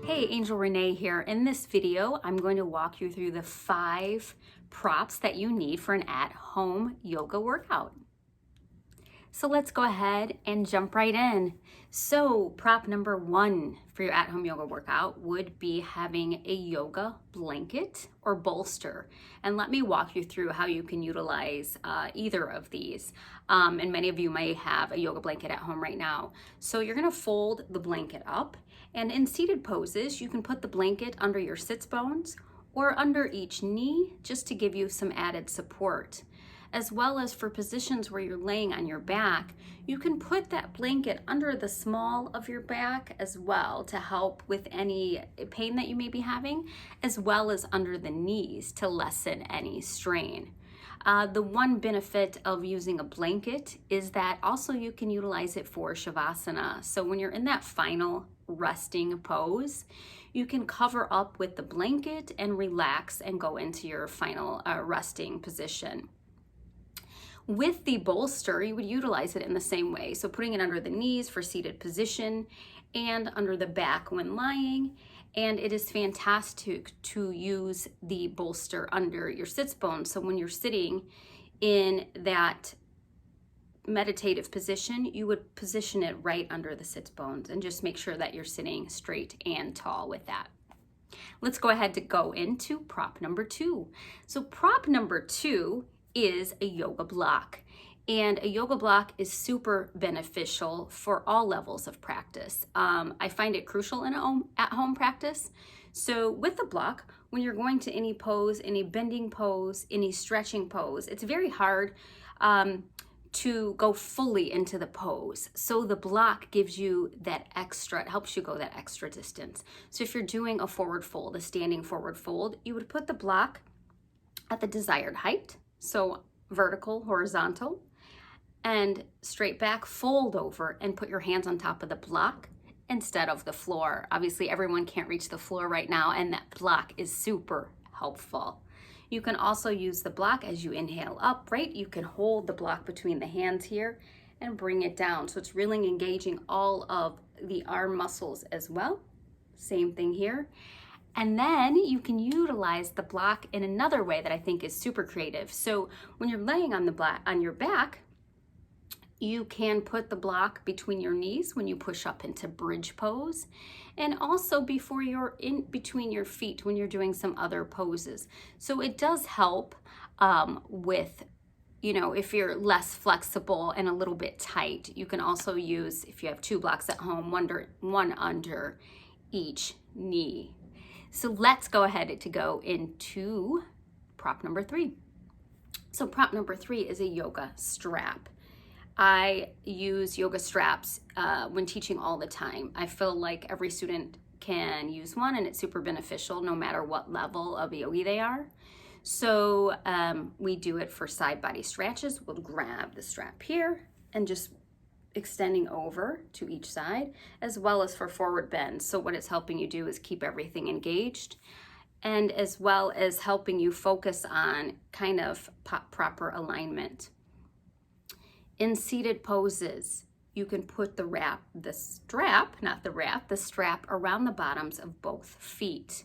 Hey, Angel Renee here. In this video, I'm going to walk you through the 5 props that you need for an at-home yoga workout. So let's go ahead and jump right in. So prop number 1 for your at-home yoga workout would be having a yoga blanket or bolster. And let me walk you through how you can utilize either of these. And many of you may have a yoga blanket at home right now. So you're gonna fold the blanket up, and in seated poses, you can put the blanket under your sits bones or under each knee just to give you some added support. As well as for positions where you're laying on your back, you can put that blanket under the small of your back as well to help with any pain that you may be having, as well as under the knees to lessen any strain. The one benefit of using a blanket is that also you can utilize it for Shavasana. So when you're in that final resting pose, you can cover up with the blanket and relax and go into your final resting position. With the bolster, you would utilize it in the same way. So putting it under the knees for seated position and under the back when lying. And it is fantastic to use the bolster under your sits bones. So when you're sitting in that meditative position, you would position it right under the sits bones and just make sure that you're sitting straight and tall with that. Let's go ahead to go into prop number 2. So prop number 2 is a yoga block. And a yoga block is super beneficial for all levels of practice. I find it crucial in at-home practice. So with the block, when you're going to any pose, any bending pose, any stretching pose, it's very hard to go fully into the pose. So the block gives you that extra, it helps you go that extra distance. So if you're doing a forward fold, a standing forward fold, you would put the block at the desired height. So vertical, horizontal, and straight back, fold over and put your hands on top of the block instead of the floor. Obviously, everyone can't reach the floor right now, and that block is super helpful. You can also use the block as you inhale up, right? You can hold the block between the hands here and bring it down. So it's really engaging all of the arm muscles as well. Same thing here. And then you can utilize the block in another way that I think is super creative. So when you're laying on your back, you can put the block between your knees when you push up into bridge pose, and also before you're in between your feet when you're doing some other poses. So it does help with, if you're less flexible and a little bit tight. You can also use, if you have 2 blocks at home, one under each knee. So let's go ahead to go into prop number 3. So prop number 3 is a yoga strap. I use yoga straps when teaching all the time. I feel like every student can use one, and it's super beneficial no matter what level of yogi they are. So we do it for side body stretches. We'll grab the strap here and just extending over to each side, as well as for forward bends. So what it's helping you do is keep everything engaged, and as well as helping you focus on kind of proper alignment. In seated poses, you can put the strap around the bottoms of both feet.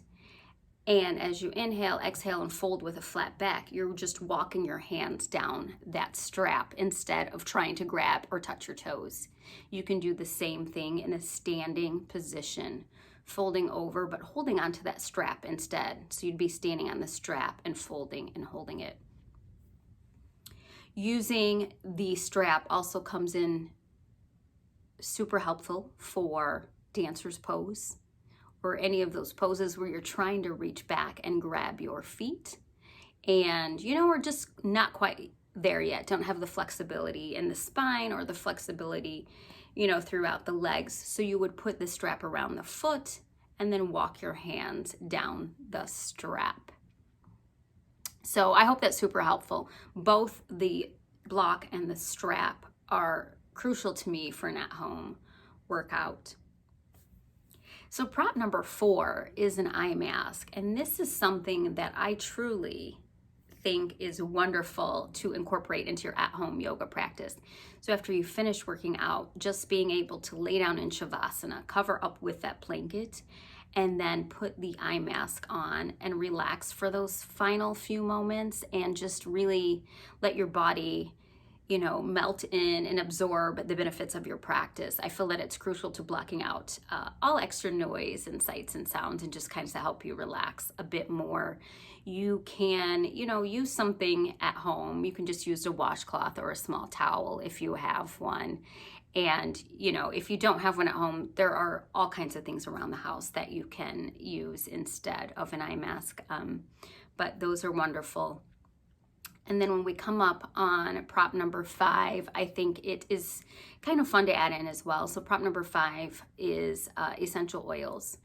And as you inhale, exhale, and fold with a flat back, you're just walking your hands down that strap instead of trying to grab or touch your toes. You can do the same thing in a standing position, folding over, but holding onto that strap instead. So you'd be standing on the strap and folding and holding it. Using the strap also comes in super helpful for dancer's pose, or any of those poses where you're trying to reach back and grab your feet and, are just not quite there yet, don't have the flexibility in the spine or the flexibility, throughout the legs. So you would put the strap around the foot and then walk your hands down the strap. So I hope that's super helpful. Both the block and the strap are crucial to me for an at-home workout. So prop number 4 is an eye mask, and this is something that I truly think is wonderful to incorporate into your at-home yoga practice. So after you finish working out, just being able to lay down in Shavasana, cover up with that blanket, and then put the eye mask on and relax for those final few moments and just really let your body, you know, melt in and absorb the benefits of your practice. I feel that it's crucial to blocking out all extra noise and sights and sounds and just kind of to help you relax a bit more. You can, you know, use something at home. You can just use a washcloth or a small towel if you have one. And, you know, if you don't have one at home, there are all kinds of things around the house that you can use instead of an eye mask. But those are wonderful. And then when we come up on prop number 5, I think it is kind of fun to add in as well. So prop number 5 is essential oils.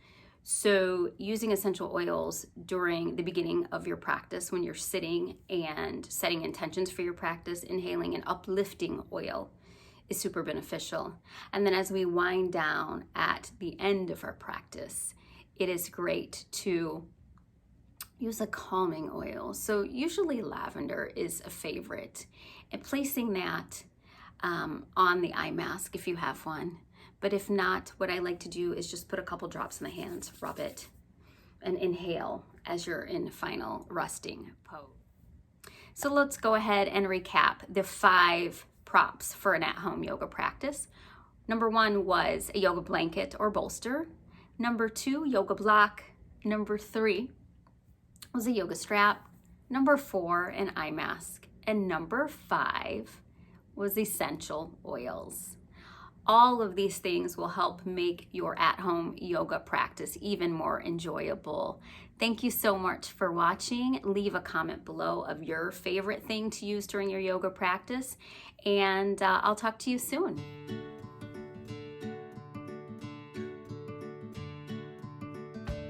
So using essential oils during the beginning of your practice when you're sitting and setting intentions for your practice, inhaling an uplifting oil is super beneficial. And then as we wind down at the end of our practice, it is great to use a calming oil. So usually lavender is a favorite, and placing that on the eye mask if you have one. But if not, what I like to do is just put a couple drops in the hands, rub it, and inhale as you're in final resting pose. So let's go ahead and recap the 5 props for an at-home yoga practice. Number 1 was a yoga blanket or bolster. Number 2, yoga block. Number 3 was a yoga strap. Number 4, an eye mask. And number 5 was essential oils. All of these things will help make your at-home yoga practice even more enjoyable. Thank you so much for watching. Leave a comment below of your favorite thing to use during your yoga practice, and I'll talk to you soon.